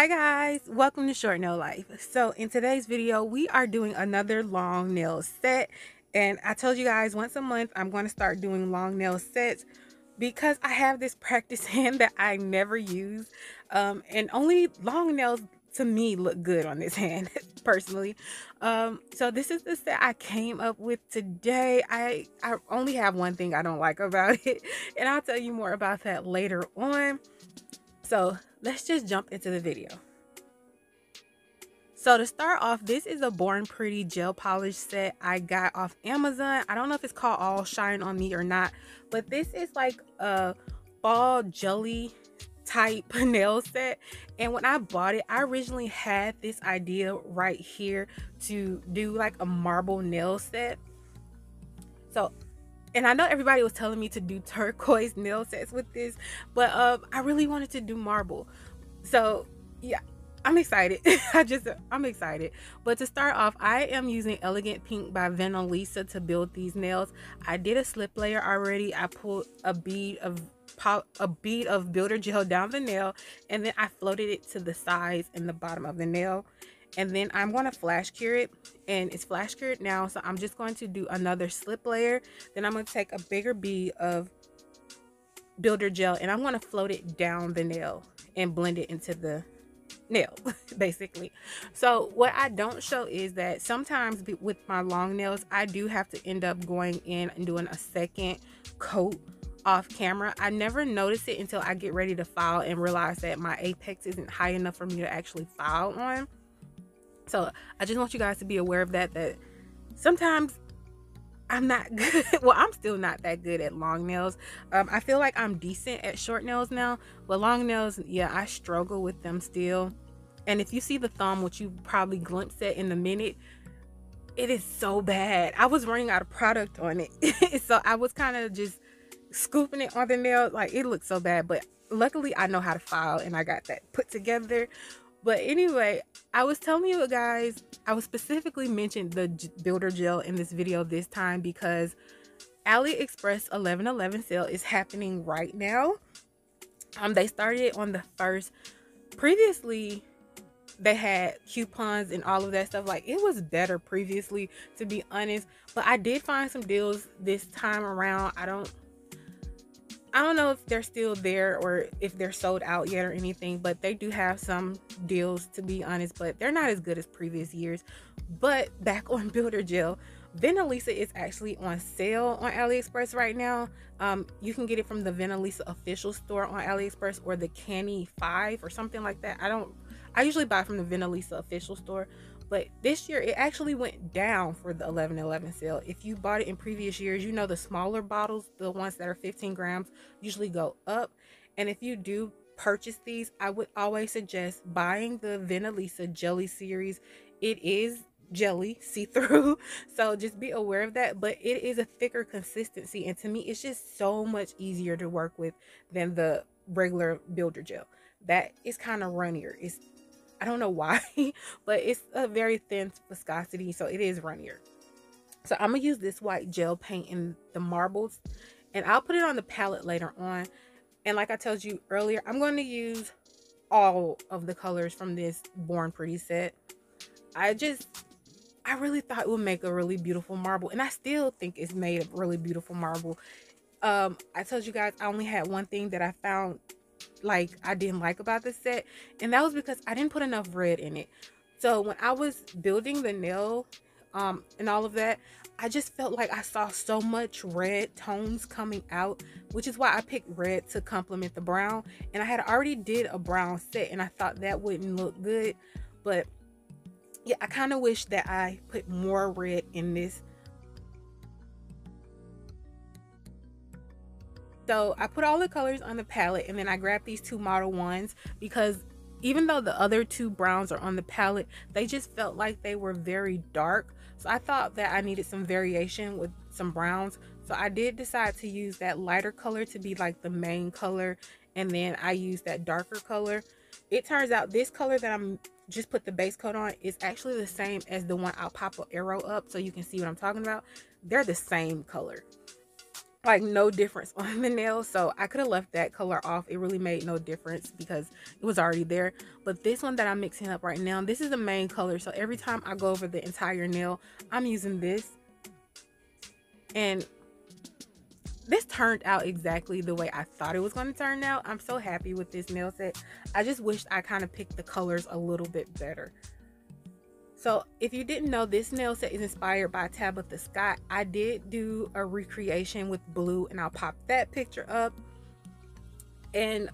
Hi guys, welcome to Short Nail Life. So in today's video, we are doing another long nail set. And I told you guys once a month, I'm going to start doing long nail sets because I have this practice hand that I never use. And only long nails to me look good on this hand personally. So this is the set I came up with today. I only have one thing I don't like about it, and I'll tell you more about that later on. So let's just jump into the video. So to start off, this is a Born Pretty gel polish set I got off Amazon. I don't know if it's called All Shine on Me or not, but this is like a fall jelly type nail set. And when I bought it, I originally had this idea right here to do like a marble nail set. So, and I know everybody was telling me to do turquoise nail sets with this, but I really wanted to do marble. So yeah, I'm excited. I'm excited. But to start off, I am using Elegant Pink by Lisa to build these nails. I did a slip layer already. I pulled a bead of builder gel down the nail, and then I floated it to the sides and the bottom of the nail. And then I'm going to flash cure it, and it's flash cured now, so I'm just going to do another slip layer. Then I'm going to take a bigger bead of builder gel and I'm going to float it down the nail and blend it into the nail basically. So what I don't show is that sometimes with my long nails, I do have to end up going in and doing a second coat off camera. I never notice it until I get ready to file and realize that my apex isn't high enough for me to actually file on. So I just want you guys to be aware of that sometimes I'm not good. Well, I'm still not that good at long nails. I feel like I'm decent at short nails now, but long nails, yeah, I struggle with them still. And if you see the thumb, which you probably glimpse at in a minute, it is so bad. I was running out of product on it. So I was kind of just scooping it on the nail. Like, it looked so bad, but luckily I know how to file and I got that put together. But anyway, I was telling you guys, I was specifically mentioned the builder gel in this video this time because AliExpress 11/11 sale is happening right now. They started it on the 1st. Previously, they had coupons and all of that stuff. Like, it was better previously, to be honest. But I did find some deals this time around. I don't know if they're still there or if they're sold out yet or anything, but they do have some deals, to be honest, but they're not as good as previous years. But back on builder gel, Lisa is actually on sale on AliExpress right now. You can get it from the Lisa official store on AliExpress or the Canny 5 or something like that. I usually buy from the Lisa official store, but this year it actually went down for the 11/11 sale. If you bought it in previous years, you know the smaller bottles, the ones that are 15 grams, usually go up. And if you do purchase these, I would always suggest buying the Lisa Jelly series. It is jelly, see-through, so just be aware of that. But it is a thicker consistency, and to me, it's just so much easier to work with than the regular builder gel. That is kind of runnier. I don't know why, but it's a very thin viscosity, so it is runnier. So I'm gonna use this white gel paint in the marbles, and I'll put it on the palette later on. And like I told you earlier, I'm going to use all of the colors from this Born Pretty set. I really thought it would make a really beautiful marble, and I still think it's made a really beautiful marble. I told you guys I only had one thing that I found like I didn't like about the set, and that was because I didn't put enough red in it. So when I was building the nail and all of that, I just felt like I saw so much red tones coming out, which is why I picked red to complement the brown. And I had already did a brown set, and I thought that wouldn't look good. But yeah, I kind of wish that I put more red in this. So I put all the colors on the palette, and then I grabbed these two model ones because even though the other two browns are on the palette, they just felt like they were very dark. So I thought that I needed some variation with some browns. So I did decide to use that lighter color to be like the main color, and then I used that darker color. It turns out this color that I'm just put the base coat on is actually the same as the one I'll pop an arrow up so you can see what I'm talking about. They're the same color. like no difference on the nail, so I could have left that color off. It really made no difference because it was already there. But this one that I'm mixing up right now, this is the main color, so every time I go over the entire nail, I'm using this. And this turned out exactly the way I thought it was going to turn out. I'm so happy with this nail set. I just wished I kind of picked the colors a little bit better. So if you didn't know, this nail set is inspired by Tabytha Scott. I did do a recreation with blue, and I'll pop that picture up. And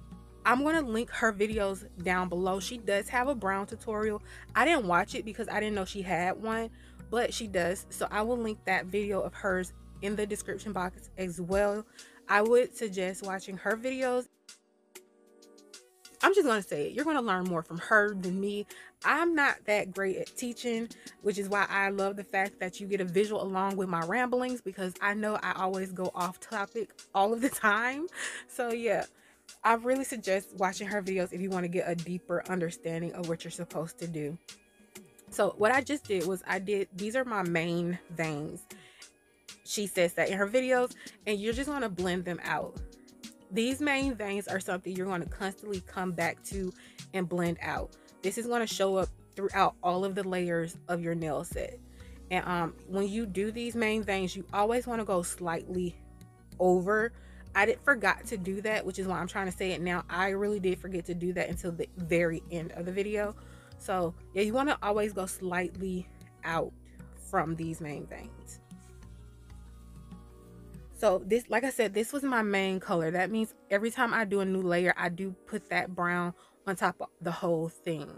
I'm going to link her videos down below. She does have a brown tutorial. I didn't watch it because I didn't know she had one, but she does. So I will link that video of hers in the description box as well. I would suggest watching her videos. I'm just going to say it. You're going to learn more from her than me. I'm not that great at teaching, which is why I love the fact that you get a visual along with my ramblings, because I know I always go off topic all of the time. So yeah, I really suggest watching her videos if you want to get a deeper understanding of what you're supposed to do. So what I just did was these are my main veins. She says that in her videos, and you're just going to blend them out. These main veins are something you're going to constantly come back to and blend out. This is going to show up throughout all of the layers of your nail set. And when you do these main veins, you always want to go slightly over. I forgot to do that, which is why I'm trying to say it now. I really did forget to do that until the very end of the video. So yeah, you want to always go slightly out from these main veins. So this, like I said, this was my main color. That means every time I do a new layer, I do put that brown on top of the whole thing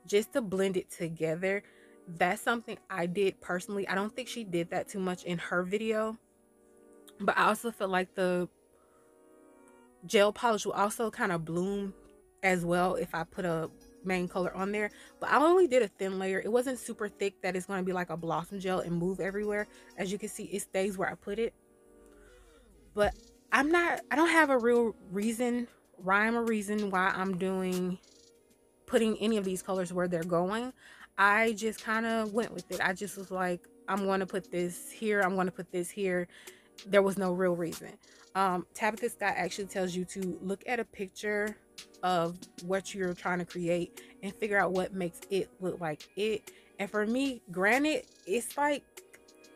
just to blend it together. That's something I did personally. I don't think she did that too much in her video, but I also feel like the gel polish will also kind of bloom as well if I put a main color on there. But I only did a thin layer. It wasn't super thick that it's going to be like a blossom gel and move everywhere. As you can see, it stays where I put it. But I don't have a real rhyme or reason why I'm putting any of these colors where they're going. I just kind of went with it. I just was like, I'm going to put this here, I'm going to put this here. There was no real reason. Tabytha Scott actually tells you to look at a picture of what you're trying to create and figure out what makes it look like it. And for me, granite, it's like,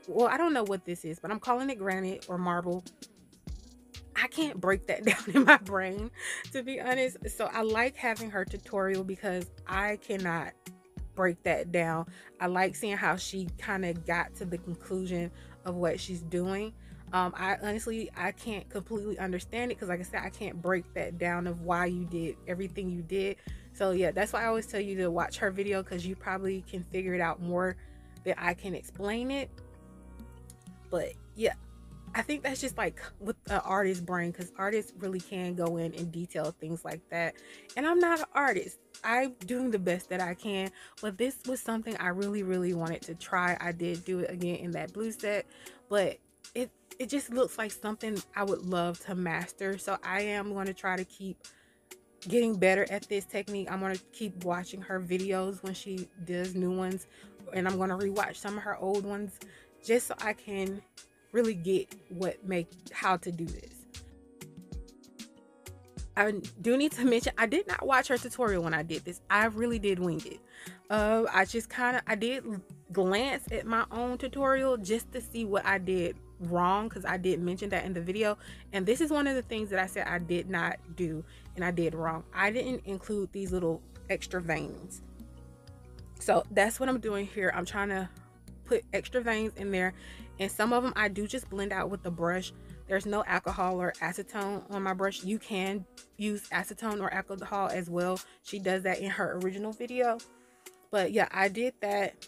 well, I don't know what this is, but I'm calling it granite or marble. I can't break that down in my brain, to be honest. So I like having her tutorial because I cannot break that down. I like seeing how she kind of got to the conclusion of what she's doing. I honestly, I can't completely understand it because, like I said, I can't break that down of why you did everything you did. So yeah, that's why I always tell you to watch her video, because you probably can figure it out more than I can explain it. But yeah, I think that's just like with an artist's brain, because artists really can go in and detail things like that. And I'm not an artist. I'm doing the best that I can, but this was something I really wanted to try. I did do it again in that blue set, but it just looks like something I would love to master. So I am going to try to keep getting better at this technique. I'm going to keep watching her videos when she does new ones, and I'm going to rewatch some of her old ones just so I can really get how to do this. I do need to mention, I did not watch her tutorial when I did this. I really did wing it. I did glance at my own tutorial just to see what I did wrong, because I did mention that in the video, and this is one of the things that I said I did not do and I did wrong. I didn't include these little extra veins. So that's what I'm doing here. I'm trying to put extra veins in there, and some of them I do just blend out with the brush. There's no alcohol or acetone on my brush. You can use acetone or alcohol as well. She does that in her original video. But yeah, I did that,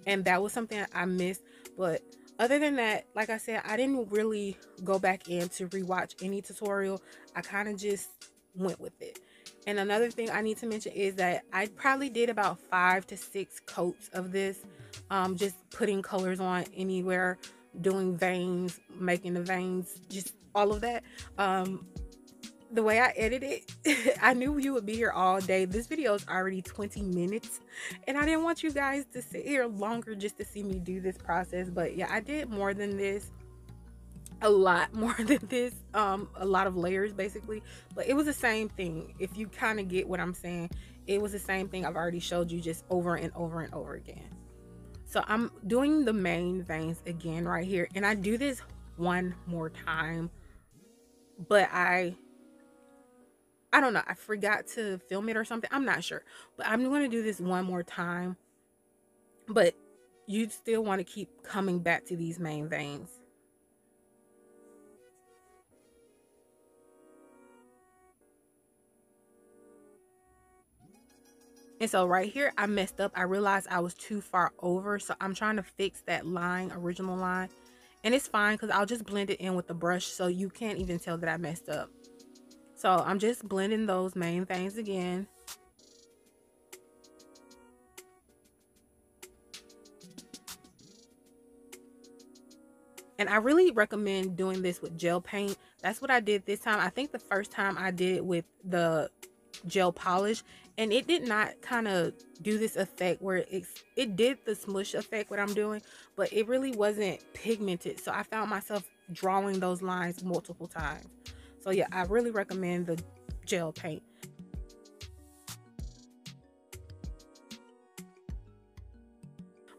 and that was something I missed. But other than that, like I said, I didn't really go back in to rewatch any tutorial. I kind of just went with it. And another thing I need to mention is that I probably did about 5 to 6 coats of this, just putting colors on anywhere, doing veins, making the veins, just all of that. The way I edited it, I knew you would be here all day. This video is already 20 minutes, and I didn't want you guys to sit here longer just to see me do this process. But yeah, I did more than this. a lot more than this, a lot of layers basically, but it was the same thing. If you kind of get what I'm saying, it was the same thing I've already showed you, just over and over and over again. So I'm doing the main veins again right here, and I do this one more time, but I don't know, I forgot to film it or something, I'm not sure, but I'm going to do this one more time. But you still want to keep coming back to these main veins. And so right here, I messed up. I realized I was too far over. So I'm trying to fix that line, original line. And it's fine because I'll just blend it in with the brush so you can't even tell that I messed up. So I'm just blending those main things again. And I really recommend doing this with gel paint. That's what I did this time. I think the first time I did it with the gel polish, and it did not kind of do this effect where it did the smush effect what I'm doing, but it really wasn't pigmented. So I found myself drawing those lines multiple times. So yeah, I really recommend the gel paint.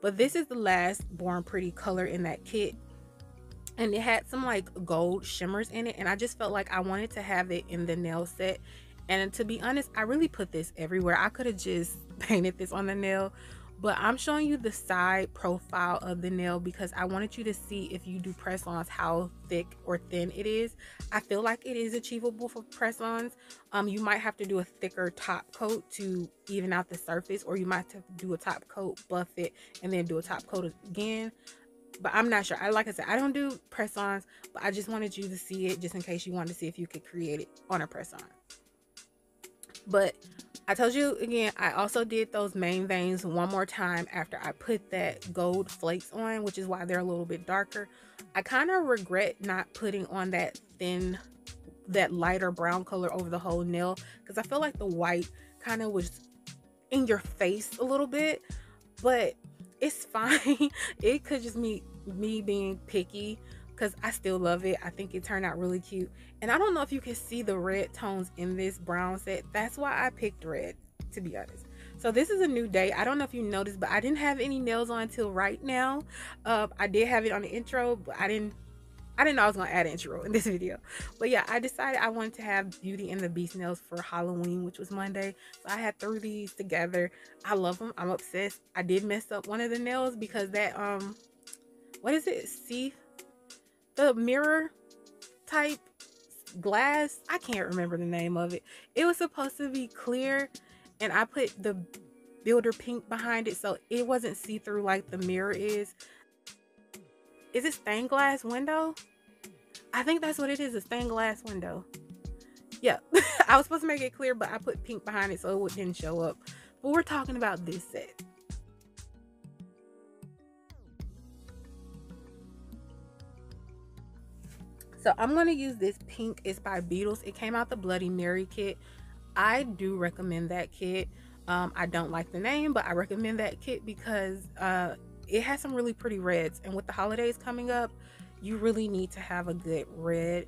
But this is the last Born Pretty color in that kit, and it had some like gold shimmers in it, and I just felt like I wanted to have it in the nail set. And to be honest, I really put this everywhere. I could have just painted this on the nail, but I'm showing you the side profile of the nail because I wanted you to see, if you do press-ons, how thick or thin it is. I feel like it is achievable for press-ons. You might have to do a thicker top coat to even out the surface, or you might have to do a top coat, buff it, and then do a top coat again. But I'm not sure. Like I said, I don't do press-ons, but I just wanted you to see it just in case you wanted to see if you could create it on a press-on. But I told you again, I also did those main veins one more time after I put that gold flakes on, which is why they're a little bit darker. I kind of regret not putting on that thin, that lighter brown color over the whole nail, because I feel like the white kind of was in your face a little bit, but it's fine. It could just me being picky, because I still love it. I think it turned out really cute. And I don't know if you can see the red tones in this brown set. That's why I picked red, to be honest. So this is a new day. I don't know if you noticed, but I didn't have any nails on until right now. I did have it on the intro, but I didn't know I was gonna add an intro in this video. But yeah, I decided I wanted to have Beauty and the Beast nails for Halloween, which was Monday. So I had threw these together. I love them. I'm obsessed. I did mess up one of the nails because that what is it? See, the mirror type glass, I can't remember the name of it. It was supposed to be clear, and I put the builder pink behind it, so it wasn't see-through like the mirror is. Is it stained glass window? I think that's what it is, a stained glass window. Yeah. I was supposed to make it clear, but I put pink behind it so it didn't show up. But we're talking about this set. So I'm going to use this pink. It's by Beetles. It came out the Bloody Mary kit. I do recommend that kit. I don't like the name, but I recommend that kit because it has some really pretty reds. And with the holidays coming up, you really need to have a good red.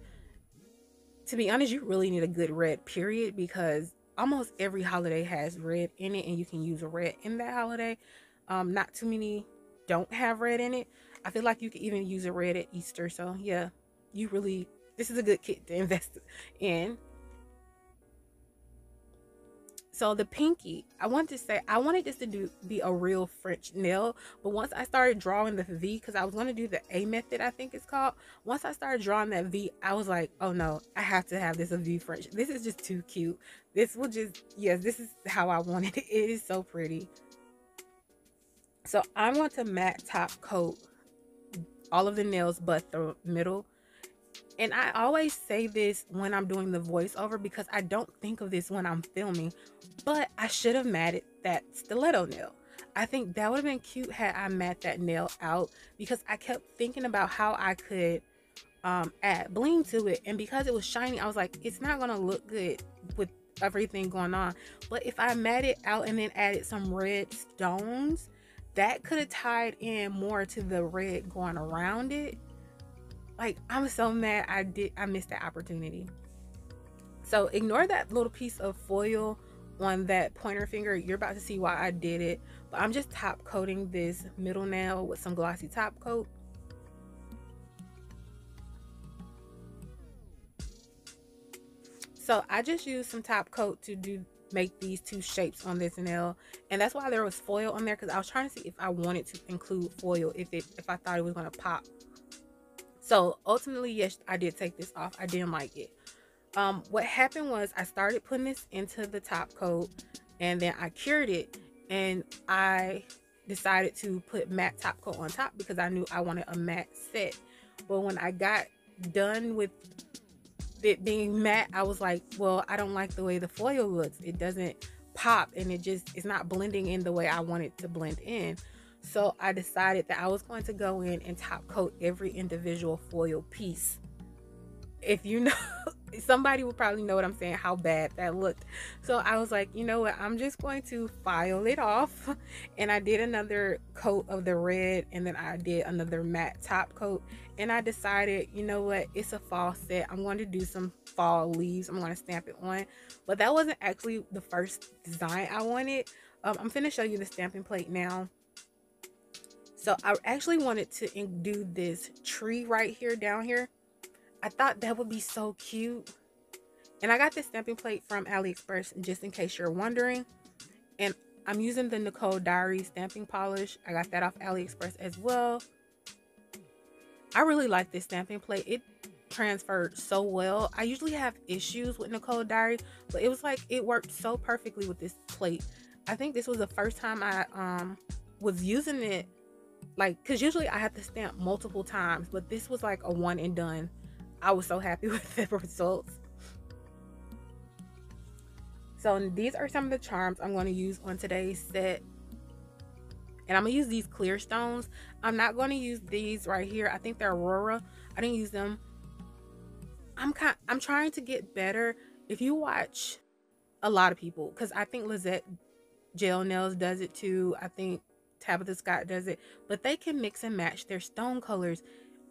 To be honest, you really need a good red, period, because almost every holiday has red in it, and you can use a red in that holiday. Not too many don't have red in it. I feel like you could even use a red at Easter. So yeah, this is a good kit to invest in. So the pinky, I wanted this to be a real French nail, but once I started drawing the V, because I was going to do the A method, I think it's called. Once I started drawing that V, I was like, oh no, I have to have this a V French. This is just too cute. This will just, yes, this is how I wanted it. It is so pretty. So I want to matte top coat all of the nails but the middle. And I always say this when I'm doing the voiceover because I don't think of this when I'm filming, but I should have matted that stiletto nail. I think that would have been cute had I matte that nail out, because I kept thinking about how I could add bling to it. And because it was shiny, I was like, it's not going to look good with everything going on. But if I matted out and then added some red stones, that could have tied in more to the red going around it. Like, I'm so mad I missed that opportunity. So ignore that little piece of foil on that pointer finger. You're about to see why I did it. But I'm just top coating this middle nail with some glossy top coat. So I just used some top coat to make these two shapes on this nail, and that's why there was foil on there, because I was trying to see if I wanted to include foil if I thought it was going to pop. So ultimately, yes, I did take this off. I didn't like it. What happened was I started putting this into the top coat, and then I cured it, and I decided to put matte top coat on top because I knew I wanted a matte set. But when I got done with it being matte, I was like, well, I don't like the way the foil looks. It doesn't pop, and it's not blending in the way I want it to blend in. So I decided that I was going to go in and top coat every individual foil piece. If you know, somebody will probably know what I'm saying, how bad that looked. So I was like, you know what, I'm just going to file it off. And I did another coat of the red, and then I did another matte top coat, and I decided, you know what, it's a fall set, I'm going to do some fall leaves, I'm going to stamp it on. But that wasn't actually the first design I wanted. I'm finna show you the stamping plate now. So I actually wanted to do this tree right here, down here. I thought that would be so cute. And I got this stamping plate from AliExpress, just in case you're wondering. And I'm using the Nicole Diary stamping polish. I got that off AliExpress as well. I really like this stamping plate. It transferred so well. I usually have issues with Nicole Diary, but it was like it worked so perfectly with this plate. I think this was the first time I was using it, like, because usually I have to stamp multiple times, but this was like a one and done. I was so happy with the results. So these are some of the charms I'm going to use on today's set. And I'm going to use these clear stones. I'm not going to use these right here. I think they're Aurora. I didn't use them. I'm trying to get better. If you watch a lot of people, because I think Lizette Gel Nails does it too. I think Tabytha Scott does it. But they can mix and match their stone colors.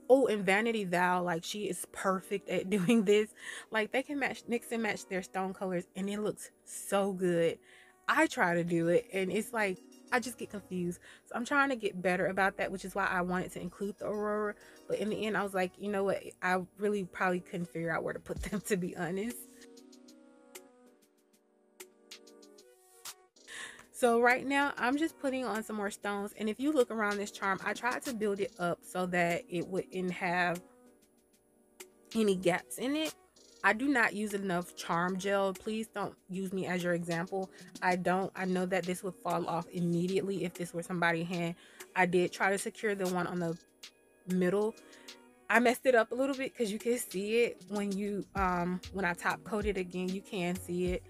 Oh, and Vanity Val, like, she is perfect at doing this. Like, they can mix and match their stone colors, and it looks so good. I try to do it, and it's like I just get confused. So I'm trying to get better about that, which is why I wanted to include the Aurora. But in the end, I was like, you know what, I really probably couldn't figure out where to put them, to be honest. So right now I'm just putting on some more stones, and if you look around this charm, I tried to build it up so that it wouldn't have any gaps in it. I do not use enough charm gel. Please don't use me as your example. I know that this would fall off immediately if this were somebody's hand. I did try to secure the one on the middle. I messed it up a little bit because you can see it when I top coat it again. You can see it.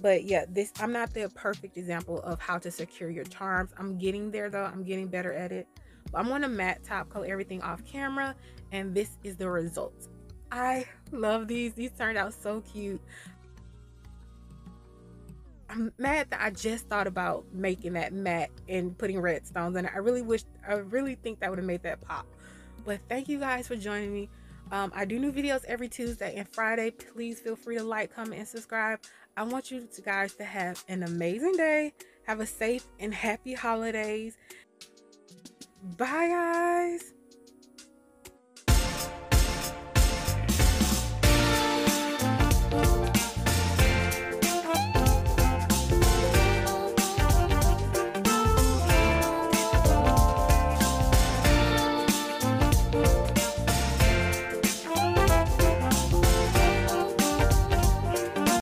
But yeah, I'm not the perfect example of how to secure your charms. I'm getting there though. I'm getting better at it. But I'm going to matte top coat everything off camera, and this is the result. I love these. These turned out so cute. I'm mad that I just thought about making that matte and putting red stones in it. I really think that would have made that pop. But thank you guys for joining me. I do new videos every Tuesday and Friday. Please feel free to like, comment, and subscribe. I want you guys to have an amazing day. Have a safe and happy holidays. Bye, guys.